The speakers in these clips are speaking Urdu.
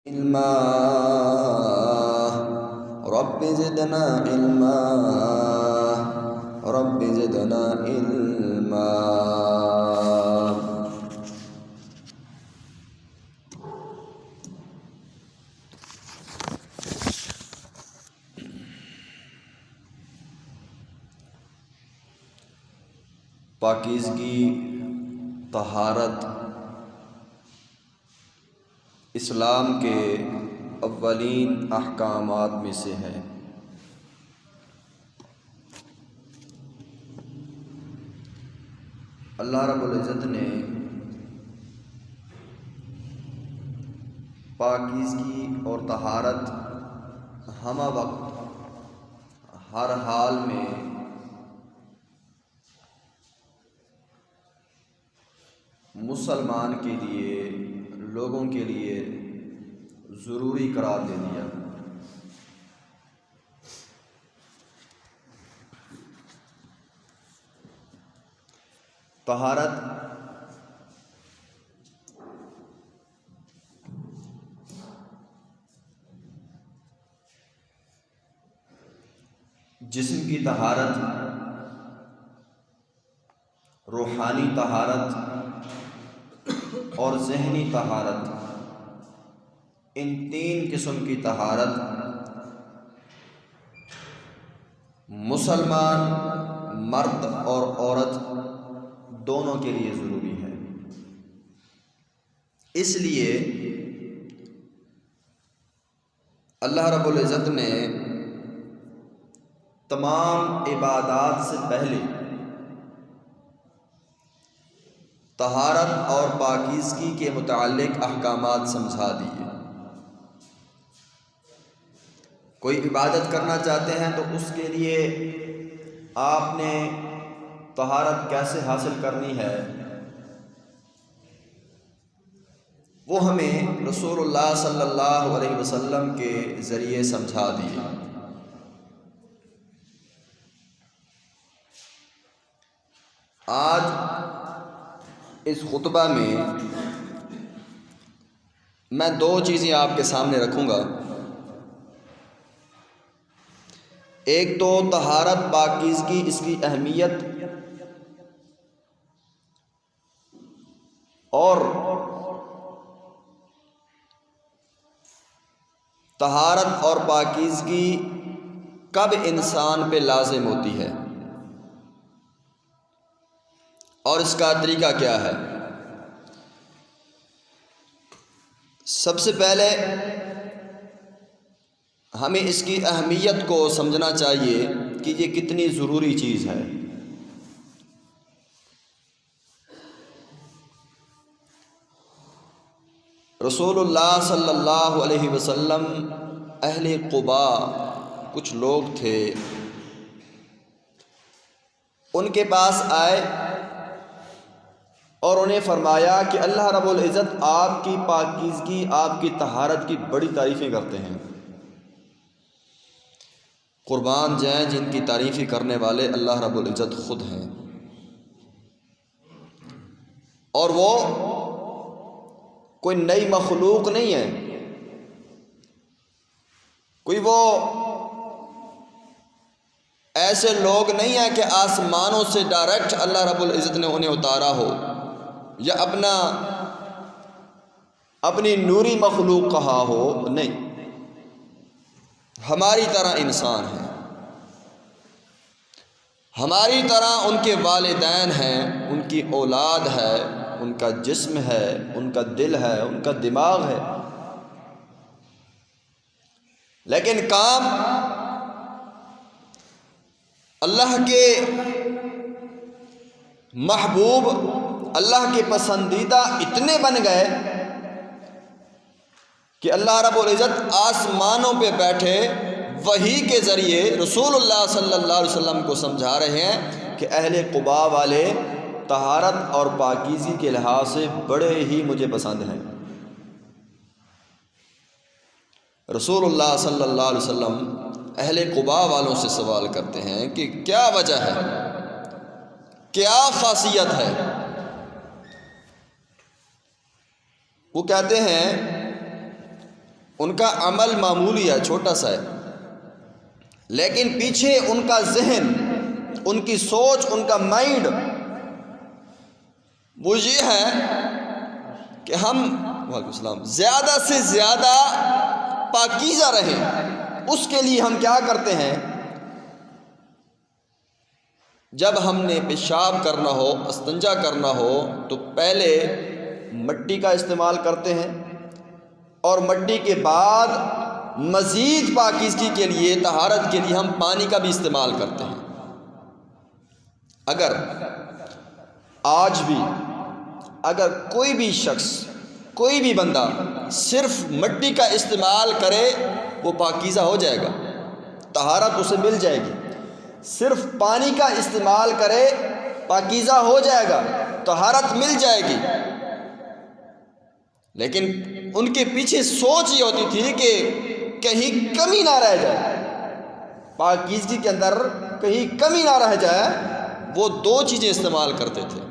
علما رب زدنا علما رب زدنا علما۔ پاکیزگی، طہارت اسلام کے اولین احکامات میں سے ہے۔ اللہ رب العزت نے پاکیزگی اور طہارت ہمہ وقت ہر حال میں مسلمان کے لیے، لوگوں کے لیے ضروری قرار دے دیا۔ طہارت جسم کی طہارت، روحانی طہارت اور ذہنی طہارت، ان تین قسم کی طہارت مسلمان مرد اور عورت دونوں کے لیے ضروری ہے۔ اس لیے اللہ رب العزت نے تمام عبادات سے پہلے طہارت اور پاکیزگی کے متعلق احکامات سمجھا دیے۔ کوئی عبادت کرنا چاہتے ہیں تو اس کے لیے آپ نے طہارت کیسے حاصل کرنی ہے وہ ہمیں رسول اللہ صلی اللہ علیہ وسلم کے ذریعے سمجھا دیے۔ آج اس خطبہ میں میں دو چیزیں آپ کے سامنے رکھوں گا۔ ایک تو طہارت، پاکیزگی، اس کی اہمیت، اور طہارت اور پاکیزگی کب انسان پہ لازم ہوتی ہے اور اس کا طریقہ کیا ہے۔ سب سے پہلے ہمیں اس کی اہمیت کو سمجھنا چاہیے کہ یہ کتنی ضروری چیز ہے۔ رسول اللہ صلی اللہ علیہ وسلم، اہل قباء کچھ لوگ تھے، ان کے پاس آئے اور انہیں فرمایا کہ اللہ رب العزت آپ کی پاکیزگی، آپ کی طہارت کی بڑی تعریفیں کرتے ہیں۔ قربان جائیں جن کی تعریفیں کرنے والے اللہ رب العزت خود ہیں، اور وہ کوئی نئی مخلوق نہیں ہے، کوئی وہ ایسے لوگ نہیں ہیں کہ آسمانوں سے ڈائریکٹ اللہ رب العزت نے انہیں اتارا ہو یا اپنی نوری مخلوق کہا ہو، نہیں، ہماری طرح انسان ہیں، ہماری طرح ان کے والدین ہیں، ان کی اولاد ہے، ان کا جسم ہے، ان کا دل ہے، ان کا دماغ ہے، لیکن کام اللہ کے محبوب، اللہ کے پسندیدہ اتنے بن گئے کہ اللہ رب العزت آسمانوں پہ بیٹھے وحی کے ذریعے رسول اللہ صلی اللہ علیہ وسلم کو سمجھا رہے ہیں کہ اہل قباء والے طہارت اور پاکیزگی کے لحاظ سے بڑے ہی مجھے پسند ہیں۔ رسول اللہ صلی اللہ علیہ وسلم اہل قباء والوں سے سوال کرتے ہیں کہ کیا وجہ ہے، کیا خاصیت ہے؟ وہ کہتے ہیں ان کا عمل معمولی ہے، چھوٹا سا ہے، لیکن پیچھے ان کا ذہن، ان کی سوچ، ان کا مائنڈ وہ یہ ہے کہ ہم وعلیکم السلام زیادہ سے زیادہ پاکیزہ رہیں۔ اس کے لیے ہم کیا کرتے ہیں؟ جب ہم نے پیشاب کرنا ہو، استنجا کرنا ہو، تو پہلے مٹی کا استعمال کرتے ہیں، اور مٹی کے بعد مزید پاکیزگی کے لیے، طہارت کے لیے ہم پانی کا بھی استعمال کرتے ہیں۔ اگر کوئی بھی شخص، کوئی بھی بندہ صرف مٹی کا استعمال کرے، وہ پاکیزہ ہو جائے گا، طہارت اسے مل جائے گی۔ صرف پانی کا استعمال کرے، پاکیزہ ہو جائے گا، طہارت مل جائے گی۔ لیکن ان کے پیچھے سوچ یہ ہوتی تھی کہ کہیں کمی نہ رہ جائے، پاکیزگی کے اندر کہیں کمی نہ رہ جائے۔ وہ دو چیزیں استعمال کرتے تھے۔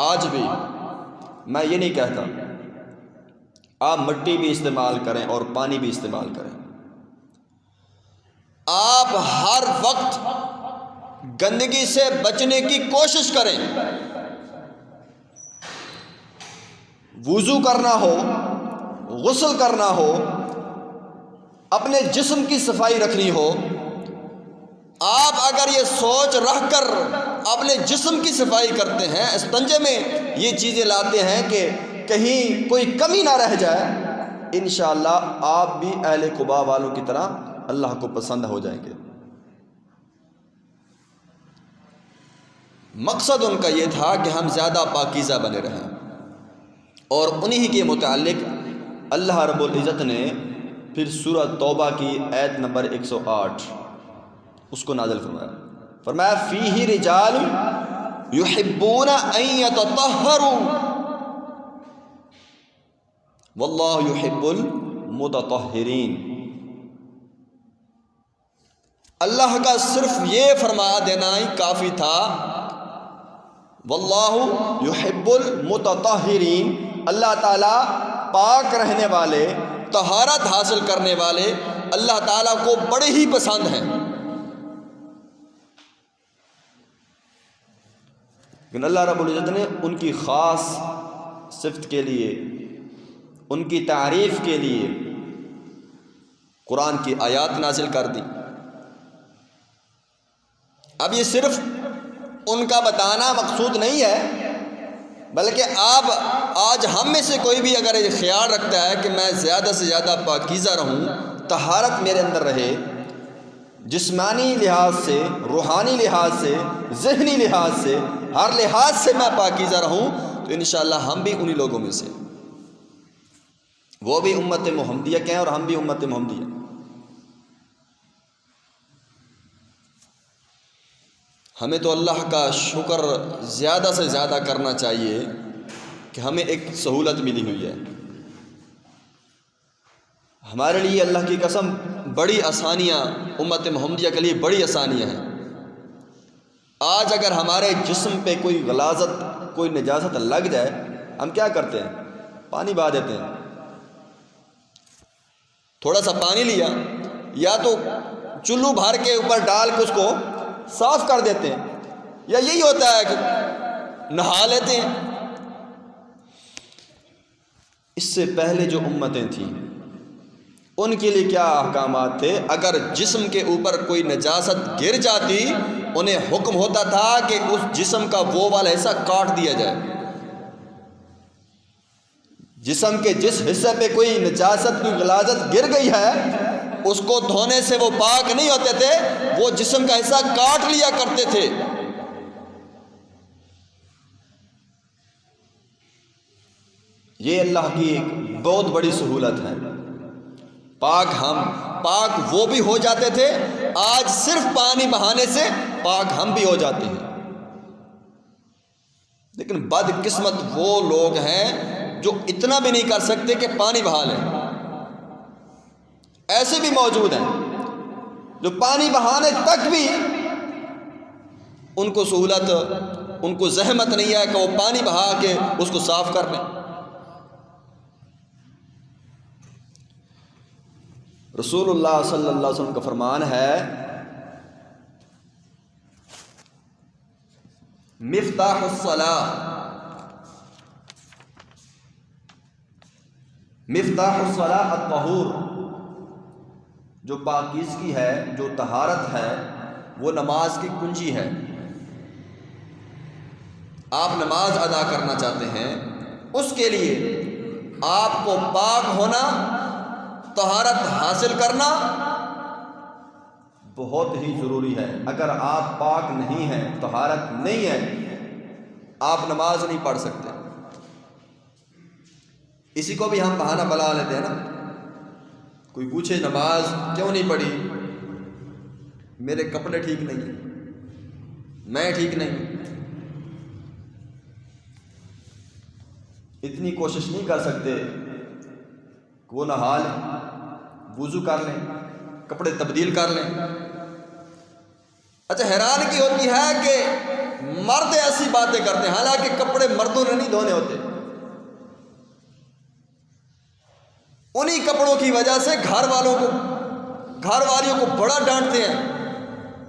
آج بھی میں یہ نہیں کہتا آپ مٹی بھی استعمال کریں اور پانی بھی استعمال کریں، آپ ہر وقت گندگی سے بچنے کی کوشش کریں۔ وضو کرنا ہو، غسل کرنا ہو، اپنے جسم کی صفائی رکھنی ہو، آپ اگر یہ سوچ رکھ کر اپنے جسم کی صفائی کرتے ہیں، استنجے میں یہ چیزیں لاتے ہیں کہ کہیں کوئی کمی نہ رہ جائے، انشاءاللہ آپ بھی اہل قباء والوں کی طرح اللہ کو پسند ہو جائیں گے۔ مقصد ان کا یہ تھا کہ ہم زیادہ پاکیزہ بنے رہیں، اور انہی کے متعلق اللہ رب العزت نے پھر سورہ توبہ کی آیت نمبر 108 اس کو نازل فرمایا فیہ رجال یحبون ان یتطہروا واللہ یحب المتطہرین۔ اللہ کا صرف یہ فرما دینا ہی کافی تھا، واللہ یحب المتطہرین، اللہ تعالیٰ پاک رہنے والے، طہارت حاصل کرنے والے اللہ تعالیٰ کو بڑے ہی پسند ہیں۔ لیکن اللہ رب العزت نے ان کی خاص صفت کے لیے، ان کی تعریف کے لیے قرآن کی آیات نازل کر دی۔ اب یہ صرف ان کا بتانا مقصود نہیں ہے، بلکہ آج ہم میں سے کوئی بھی اگر یہ خیال رکھتا ہے کہ میں زیادہ سے زیادہ پاکیزہ رہوں، طہارت میرے اندر رہے، جسمانی لحاظ سے، روحانی لحاظ سے، ذہنی لحاظ سے، ہر لحاظ سے میں پاکیزہ رہوں، تو انشاءاللہ ہم بھی انہی لوگوں میں سے، وہ بھی امت محمدیہ کے ہیں اور ہم بھی امت محمدیہ۔ ہمیں تو اللہ کا شکر زیادہ سے زیادہ کرنا چاہیے کہ ہمیں ایک سہولت ملی ہوئی ہے۔ ہمارے لیے اللہ کی قسم بڑی آسانیاں، امت محمدیہ کے لیے بڑی آسانیاں ہیں۔ آج اگر ہمارے جسم پہ کوئی غلاظت، کوئی نجاست لگ جائے، ہم کیا کرتے ہیں؟ پانی بہا دیتے ہیں۔ تھوڑا سا پانی لیا، یا تو چلو بھر کے اوپر ڈال کے اس کو صاف کر دیتے ہیں، یا یہی ہوتا ہے کہ نہا لیتے ہیں۔ اس سے پہلے جو امتیں تھیں ان کے لیے کیا احکامات تھے؟ اگر جسم کے اوپر کوئی نجاست گر جاتی، انہیں حکم ہوتا تھا کہ اس جسم کا وہ والا حصہ کاٹ دیا جائے۔ جسم کے جس حصے پہ کوئی نجاست، کوئی غلاظت گر گئی ہے، اس کو دھونے سے وہ پاک نہیں ہوتے تھے، وہ جسم کا حصہ کاٹ لیا کرتے تھے۔ یہ اللہ کی ایک بہت بڑی سہولت ہے۔ پاک وہ بھی ہو جاتے تھے، آج صرف پانی بہانے سے پاک ہم بھی ہو جاتے ہیں۔ لیکن بد قسمت وہ لوگ ہیں جو اتنا بھی نہیں کر سکتے کہ پانی بہا لیں۔ ایسے بھی موجود ہیں جو پانی بہانے تک بھی ان کو سہولت، ان کو زحمت نہیں ہے کہ وہ پانی بہا کے اس کو صاف کر لیں۔ رسول اللہ صلی اللہ علیہ وسلم کا فرمان ہے مفتاح الصلاۃ، مفتاح الصلاۃ الطہور، جو پاکیزگی ہے، جو طہارت ہے، وہ نماز کی کنجی ہے۔ آپ نماز ادا کرنا چاہتے ہیں، اس کے لیے آپ کو پاک ہونا، طہارت حاصل کرنا بہت ہی ضروری ہے۔ اگر آپ پاک نہیں ہیں، طہارت نہیں ہے، آپ نماز نہیں پڑھ سکتے۔ اسی کو بھی ہم بہانہ بنا لیتے ہیں نا، کوئی پوچھے نماز کیوں نہیں پڑھی، میرے کپڑے ٹھیک نہیں ہیں، میں ٹھیک نہیں، اتنی کوشش نہیں کر سکتے کہ وہ نہا لیں، وضو کر لیں، کپڑے تبدیل کر لیں۔ اچھا، حیران کی ہوتی ہے کہ مرد ایسی باتیں کرتے ہیں، حالانکہ کپڑے مردوں نے نہیں دھونے ہوتے۔ انہی کپڑوں کی وجہ سے گھر والیوں کو بڑا ڈانٹتے ہیں،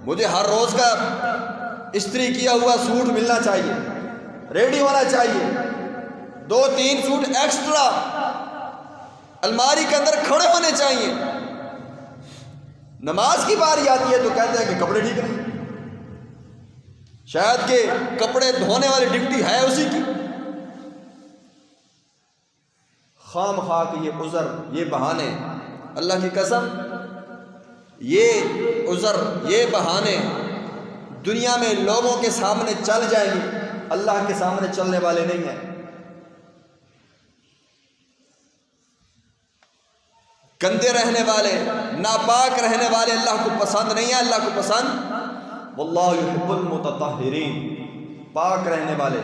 مجھے ہر روز کا استری کیا ہوا سوٹ ملنا چاہیے، ریڈی ہونا چاہیے، 2-3 سوٹ ایکسٹرا الماری کے اندر کھڑے ہونے چاہیے۔ نماز کی باری آتی ہے تو کہتے ہیں کہ کپڑے ٹھیک نہیں، شاید کہ کپڑے دھونے والی ڈیوٹی ہے اسی کی۔ خام خواہ کے یہ عذر، یہ بہانے، اللہ کی قسم یہ عذر، یہ بہانے دنیا میں لوگوں کے سامنے چل جائیں گے، اللہ کے سامنے چلنے والے نہیں ہیں۔ گندے رہنے والے، ناپاک رہنے والے اللہ کو پسند نہیں ہے۔ اللہ کو پسند واللہ یحب المتطہرین، پاک رہنے والے،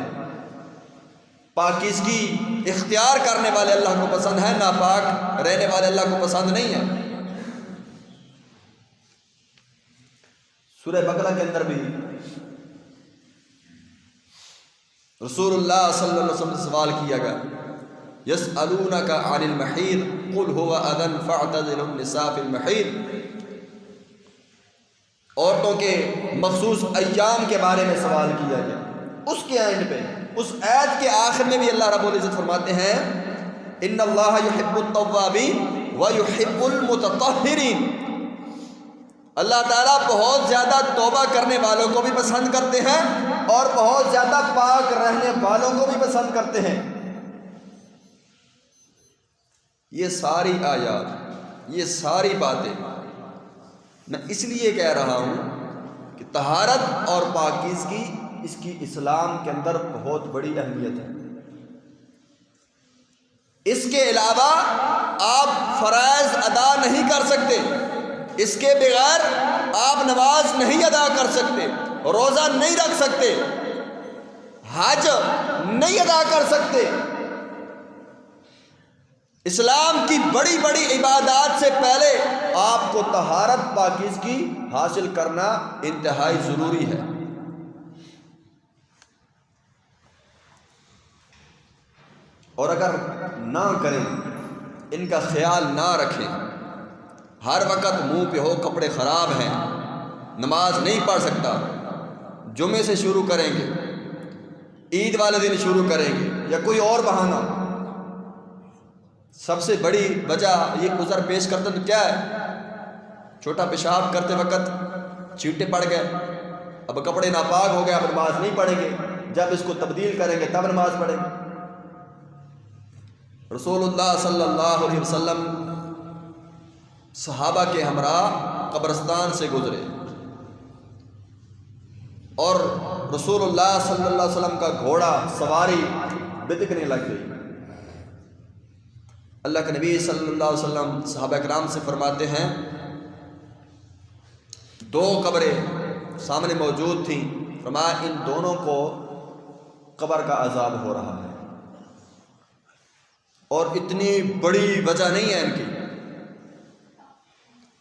پاکیزگی اختیار کرنے والے اللہ کو پسند ہے، ناپاک رہنے والے اللہ کو پسند نہیں ہے۔ سورہ بقرہ کے اندر بھی رسول اللہ صلی اللہ علیہ وسلم سے سوال کیا گیا، یسألونک عن المحیض قل هو اذى فاعتزلوا النساء في المحیض، عورتوں کے مخصوص ایام کے بارے میں سوال کیا گیا۔ اس کے اینڈ پہ، اس آیت کے آخر میں بھی اللہ رب العزت فرماتے ہیں ان اللہ یحب التوابین ویحب المتطہرین، اللہ تعالیٰ بہت زیادہ توبہ کرنے والوں کو بھی پسند کرتے ہیں اور بہت زیادہ پاک رہنے والوں کو بھی پسند کرتے ہیں۔ یہ ساری آیات، یہ ساری باتیں میں اس لیے کہہ رہا ہوں کہ طہارت اور پاکیزگی، اس کی اسلام کے اندر بہت بڑی اہمیت ہے۔ اس کے علاوہ آپ فرائض ادا نہیں کر سکتے، اس کے بغیر آپ نماز نہیں ادا کر سکتے، روزہ نہیں رکھ سکتے، حج نہیں ادا کر سکتے۔ اسلام کی بڑی بڑی عبادات سے پہلے آپ کو طہارت، پاکیزگی حاصل کرنا انتہائی ضروری ہے۔ اور اگر نہ کریں، ان کا خیال نہ رکھیں، ہر وقت منہ پہ ہو کپڑے خراب ہیں، نماز نہیں پڑھ سکتا، جمعے سے شروع کریں گے، عید والے دن شروع کریں گے، یا کوئی اور بہانہ، سب سے بڑی وجہ یہ عذر پیش کرتے تو کیا ہے؟ چھوٹا پیشاب کرتے وقت چینٹے پڑ گئے، اب کپڑے ناپاک ہو گئے، اب نماز نہیں پڑھیں گے، جب اس کو تبدیل کریں گے تب نماز پڑھیں گے۔ رسول اللہ صلی اللہ علیہ وسلم صحابہ کے ہمراہ قبرستان سے گزرے اور رسول اللہ صلی اللہ علیہ وسلم کا گھوڑا سواری بدکنے لگ گئی۔ اللہ کے نبی صلی اللہ علیہ وسلم صحابہ کرام سے فرماتے ہیں، 2 قبریں سامنے موجود تھیں، فرمایا ان دونوں کو قبر کا عذاب ہو رہا ہے، اور اتنی بڑی وجہ نہیں ہے ان کی،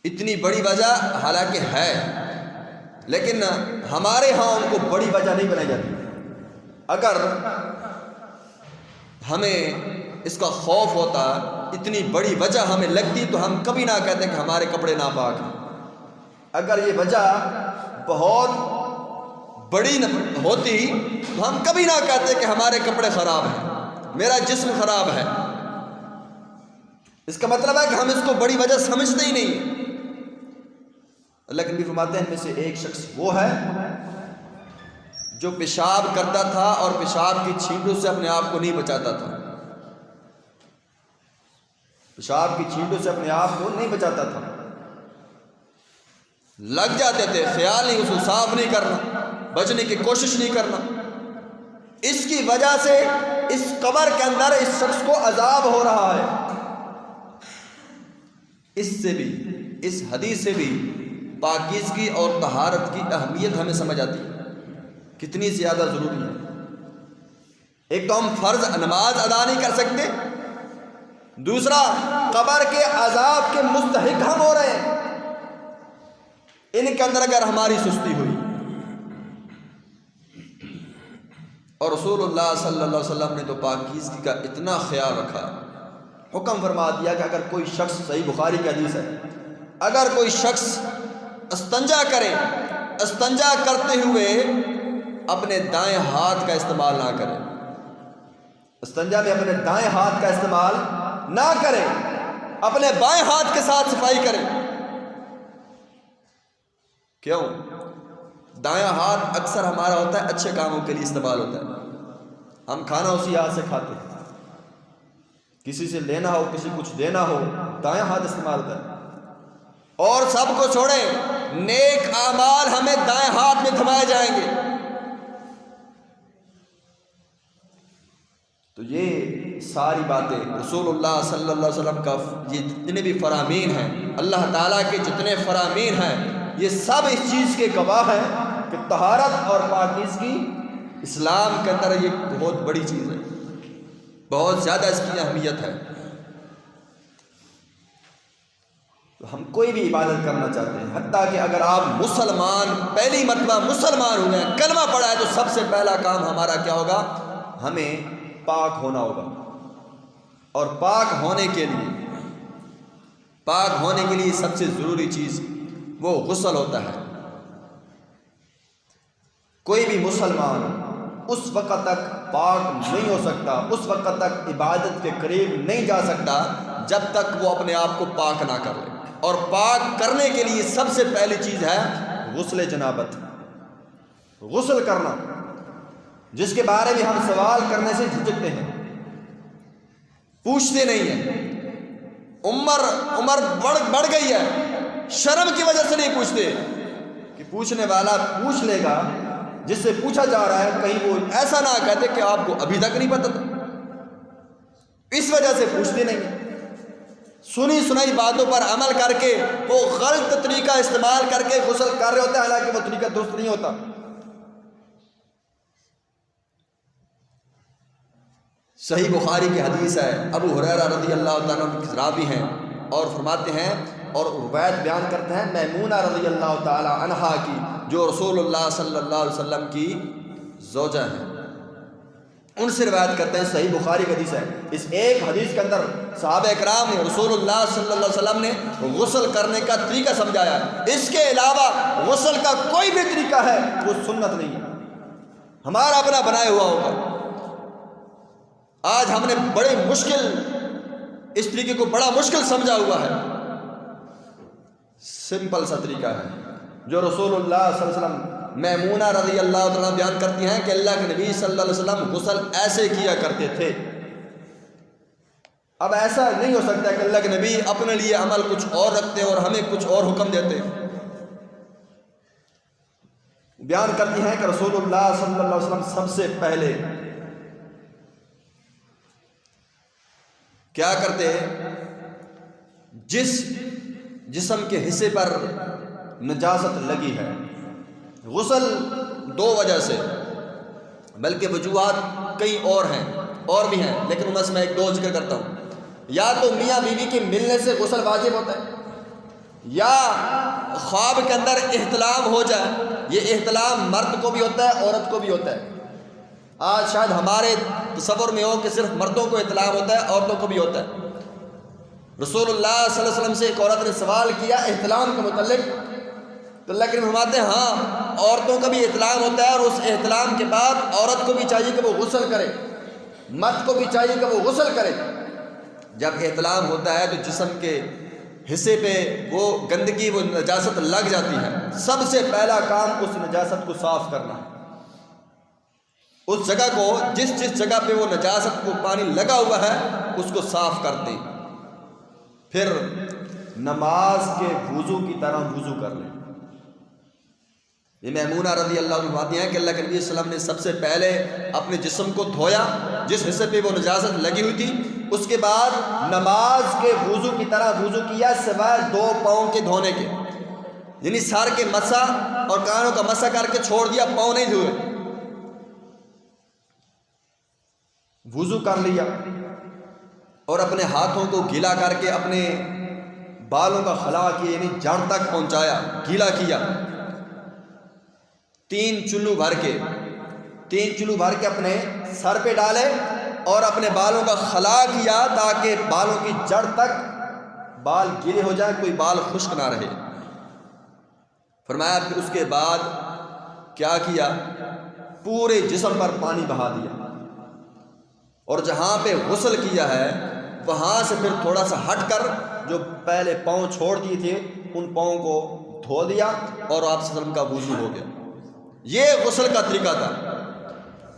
اتنی بڑی وجہ حالانکہ ہے، لیکن ہمارے ہاں ان کو بڑی وجہ نہیں بنائی جاتی۔ اگر ہمیں اس کا خوف ہوتا، اتنی بڑی وجہ ہمیں لگتی تو ہم کبھی نہ کہتے کہ ہمارے کپڑے ناپاک ہیں۔ اگر یہ وجہ بہت بڑی ہوتی تو ہم کبھی نہ کہتے کہ ہمارے کپڑے خراب ہیں، میرا جسم خراب ہے۔ اس کا مطلب ہے کہ ہم اس کو بڑی وجہ سمجھتے ہی نہیں۔ اللہ کے نبی فرماتے ہیں ان میں سے ایک شخص وہ ہے جو پیشاب کرتا تھا اور پیشاب کی چھینٹوں سے اپنے آپ کو نہیں بچاتا تھا، پیشاب کی چھینٹوں سے اپنے آپ کو نہیں بچاتا تھا، لگ جاتے تھے، خیال نہیں اس کو صاف نہیں کرنا، بچنے کی کوشش نہیں کرنا۔ اس کی وجہ سے اس قبر کے اندر اس شخص کو عذاب ہو رہا ہے۔ اس سے بھی، اس حدیث سے بھی پاکیزگی اور طہارت کی اہمیت ہمیں سمجھ آتی ہے، کتنی زیادہ ضروری ہے۔ ایک تو ہم فرض نماز ادا نہیں کر سکتے، دوسرا قبر کے عذاب کے مستحق ہم ہو رہے ہیں۔ ان کے اندر اگر ہماری سستی ہوئی، اور رسول اللہ صلی اللہ علیہ وسلم نے تو پاکیزگی کا اتنا خیال رکھا، حکم فرما دیا کہ اگر کوئی شخص، صحیح بخاری کی حدیث ہے، اگر کوئی شخص استنجا کرے، استنجا کرتے ہوئے اپنے دائیں ہاتھ کا استعمال نہ کرے، استنجا میں اپنے دائیں ہاتھ کا استعمال نہ کرے، اپنے بائیں ہاتھ کے ساتھ صفائی کرے۔ کیوں؟ دایاں ہاتھ اکثر ہمارا ہوتا ہے اچھے کاموں کے لیے استعمال ہوتا ہے، ہم کھانا اسی ہاتھ سے کھاتے ہیں، کسی سے لینا ہو، کسی کچھ دینا ہو، دایاں ہاتھ استعمال ہوتا ہے۔ اور سب کو چھوڑیں، نیک اعمال ہمیں دائیں ہاتھ میں تھمائے جائیں گے۔ تو یہ ساری باتیں رسول اللہ صلی اللہ علیہ وسلم کا، یہ جتنے بھی فرامین ہیں، اللہ تعالیٰ کے جتنے فرامین ہیں، یہ سب اس چیز کے گواہ ہیں کہ طہارت اور پاکیزگی اسلام کے اندر یہ بہت بڑی چیز ہے، بہت زیادہ اس کی اہمیت ہے۔ تو ہم کوئی بھی عبادت کرنا چاہتے ہیں، حتیٰ کہ اگر آپ مسلمان، پہلی مرتبہ مسلمان ہوئے ہیں، کلمہ پڑھا ہے، تو سب سے پہلا کام ہمارا کیا ہوگا؟ ہمیں پاک ہونا ہوگا۔ اور پاک ہونے کے لیے سب سے ضروری چیز وہ غسل ہوتا ہے۔ کوئی بھی مسلمان اس وقت تک پاک نہیں ہو سکتا، اس وقت تک عبادت کے قریب نہیں جا سکتا جب تک وہ اپنے آپ کو پاک نہ کر لے۔ اور پاک کرنے کے لیے سب سے پہلی چیز ہے غسل جنابت، غسل کرنا، جس کے بارے میں ہم سوال کرنے سے جھجکتے ہیں، پوچھتے نہیں ہیں۔ عمر بڑھ گئی ہے، شرم کی وجہ سے نہیں پوچھتے کہ پوچھنے والا پوچھ لے گا، جس سے پوچھا جا رہا ہے کہیں وہ ایسا نہ کہتے کہ آپ کو ابھی تک نہیں پتہ تھا، اس وجہ سے پوچھتے نہیں۔ سنی سنائی باتوں پر عمل کر کے وہ غلط طریقہ استعمال کر کے غسل کر رہے ہوتے ہیں، حالانکہ وہ طریقہ درست نہیں ہوتا۔ صحیح بخاری کی حدیث ہے، ابو ہریرہ رضی اللہ تعالیٰ عنہ کی راوی ہیں، اور فرماتے ہیں اور روایت بیان کرتے ہیں میمونہ رضی اللہ تعالی عنہا کی، جو رسول اللہ صلی اللہ علیہ وسلم کی زوجہ ہیں، ان سے روایت کرتے ہیں، صحیح بخاری کی حدیث ہے۔ اس ایک حدیث کے اندر صحابہ اکرام نے رسول اللہ صلی اللہ علیہ وسلم نے غسل کرنے کا طریقہ سمجھایا ہے، اس کے علاوہ غسل کا کوئی بھی طریقہ ہے وہ سنت نہیں ہے، ہمارا اپنا بنایا ہوا ہوگا۔ آج ہم نے بڑے مشکل اس طریقے کو بڑا مشکل سمجھا ہوا ہے، سمپل سا طریقہ ہے جو رسول اللہ صلی اللہ علیہ وسلم، میمونہ رضی اللہ تعالیٰ بیان کرتی ہیں کہ اللہ کے نبی صلی اللہ علیہ وسلم غسل ایسے کیا کرتے تھے۔ اب ایسا نہیں ہو سکتا کہ اللہ کے نبی اپنے لیے عمل کچھ اور رکھتے اور ہمیں کچھ اور حکم دیتے۔ بیان کرتی ہیں کہ رسول اللہ صلی اللہ علیہ وسلم سب سے پہلے کیا کرتے؟ جس جسم کے حصے پر نجاست لگی ہے، غسل دو وجہ سے، بلکہ وجوہات کئی اور ہیں، اور بھی ہیں، لیکن بس میں ایک دو ذکر کرتا ہوں۔ یا تو میاں بیوی کے ملنے سے غسل واجب ہوتا ہے، یا خواب کے اندر احتلام ہو جائے، یہ احتلام مرد کو بھی ہوتا ہے، عورت کو بھی ہوتا ہے۔ آج شاید ہمارے تصور میں ہو کہ صرف مردوں کو اطلاع ہوتا ہے، عورتوں کو بھی ہوتا ہے۔ رسول اللہ صلی اللہ علیہ وسلم سے ایک عورت نے سوال کیا احتلام کے متعلق، تو اللہ کریم فرماتے ہیں ہاں عورتوں کا بھی احتلام ہوتا ہے، اور اس احتلام کے بعد عورت کو بھی چاہیے کہ وہ غسل کرے، مرد کو بھی چاہیے کہ وہ غسل کرے۔ جب احتلام ہوتا ہے تو جسم کے حصے پہ وہ گندگی، وہ نجاست لگ جاتی ہے، سب سے پہلا کام اس نجاست کو صاف کرنا ہے۔ اس جگہ کو جس جگہ پہ وہ نجاست کو پانی لگا ہوا ہے اس کو صاف کر دیں، پھر نماز کے وضو کی طرح وضو کر لیں۔ یہ میمونہ رضی اللہ عنہ فرماتی ہیں کہ اللہ کے نبی صلی اللہ علیہ وسلم نے سب سے پہلے اپنے جسم کو دھویا جس حصے پہ وہ نجاست لگی ہوئی تھی، اس کے بعد نماز کے وضو کی طرح وضو کیا سوائے 2 پاؤں کے دھونے کے، یعنی سر کے مسح اور کانوں کا مسح کر کے چھوڑ دیا، پاؤں نہیں دھوئے، وضو کر لیا اور اپنے ہاتھوں کو گیلا کر کے اپنے بالوں کا خلا کیا، یعنی جڑ تک پہنچایا، گیلا کیا، 3 چلو بھر کے اپنے سر پہ ڈالے اور اپنے بالوں کا خلا کیا تاکہ بالوں کی جڑ تک بال گیلے ہو جائیں، کوئی بال خشک نہ رہے۔ فرمایا کہ اس کے بعد کیا کیا، پورے جسم پر پانی بہا دیا، اور جہاں پہ غسل کیا ہے وہاں سے پھر تھوڑا سا ہٹ کر جو پہلے پاؤں چھوڑ دیے تھے ان پاؤں کو دھو دیا، اور آپ صلی اللہ علیہ وسلم کا وضو ہو گیا۔ یہ غسل کا طریقہ تھا۔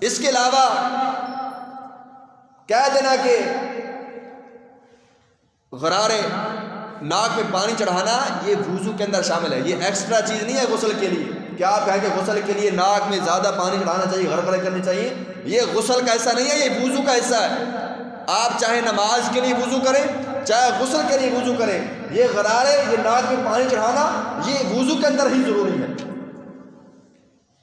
اس کے علاوہ کہہ دینا کہ غرارے ناک میں پانی چڑھانا یہ وضو کے اندر شامل ہے، یہ ایکسٹرا چیز نہیں ہے غسل کے لیے کہ آپ کہیں کہ غسل کے لیے ناک میں زیادہ پانی چڑھانا چاہیے، غرغرے کرنی چاہیے، یہ غسل کا حصہ نہیں ہے، یہ وضو کا حصہ ہے۔ آپ چاہے نماز کے لیے وضو کریں چاہے غسل کے لیے وضو کریں، یہ غرارے، یہ ناک میں پانی چڑھانا یہ وضو کے اندر ہی ضروری ہے۔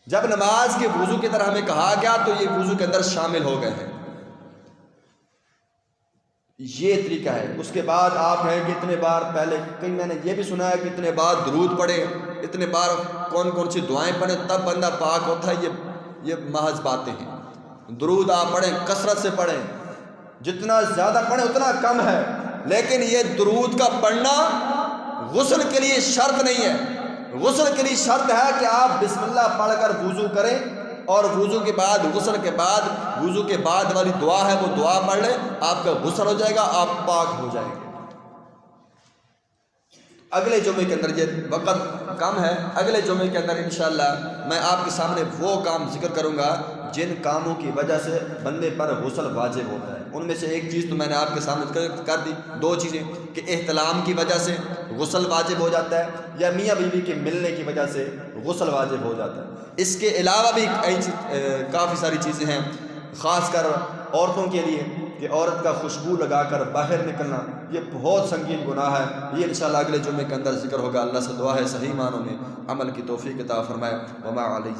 جب نماز کے وضو کی طرح ہمیں کہا گیا تو یہ وضو کے اندر شامل ہو گئے ہیں، یہ طریقہ ہے۔ اس کے بعد آپ ہیں کہ اتنے بار، پہلے کئی میں نے یہ بھی سنا ہے کہ اتنے بار درود پڑھے، اتنے بار کون سی دعائیں پڑھیں تب بندہ پاک ہوتا ہے، یہ محض باتیں ہیں۔ درود آپ پڑھیں، کثرت سے پڑھیں، جتنا زیادہ پڑھیں اتنا کم ہے، لیکن یہ درود کا پڑھنا غسل کے لیے شرط نہیں ہے۔ غسل کے لیے شرط ہے کہ آپ بسم اللہ پڑھ کر وضو کریں، اور وضو کے بعد، غسل کے بعد، وضو کے بعد والی دعا ہے وہ دعا پڑھ لیں، آپ کا غسل ہو جائے گا، آپ پاک ہو جائیں گے۔ اگلے جمعے کے اندر، یہ وقت کم ہے، اگلے جمعے کے اندر انشاءاللہ میں آپ کے سامنے وہ کام ذکر کروں گا جن کاموں کی وجہ سے بندے پر غسل واجب ہوتا ہے۔ ان میں سے ایک چیز تو میں نے آپ کے سامنے ذکر کر دی، 2 چیزیں کہ احتلام کی وجہ سے غسل واجب ہو جاتا ہے، یا میاں بیوی کے ملنے کی وجہ سے غسل واجب ہو جاتا ہے۔ اس کے علاوہ بھی کافی ساری چیزیں ہیں، خاص کر عورتوں کے لیے کہ عورت کا خوشبو لگا کر باہر نکلنا یہ بہت سنگین گناہ ہے۔ یہ انشاءاللہ اگلے جمعے کے اندر ذکر ہوگا۔ اللہ سے دعا ہے صحیح معنوں میں عمل کی توفیق عطا فرمائے۔ وما علیہ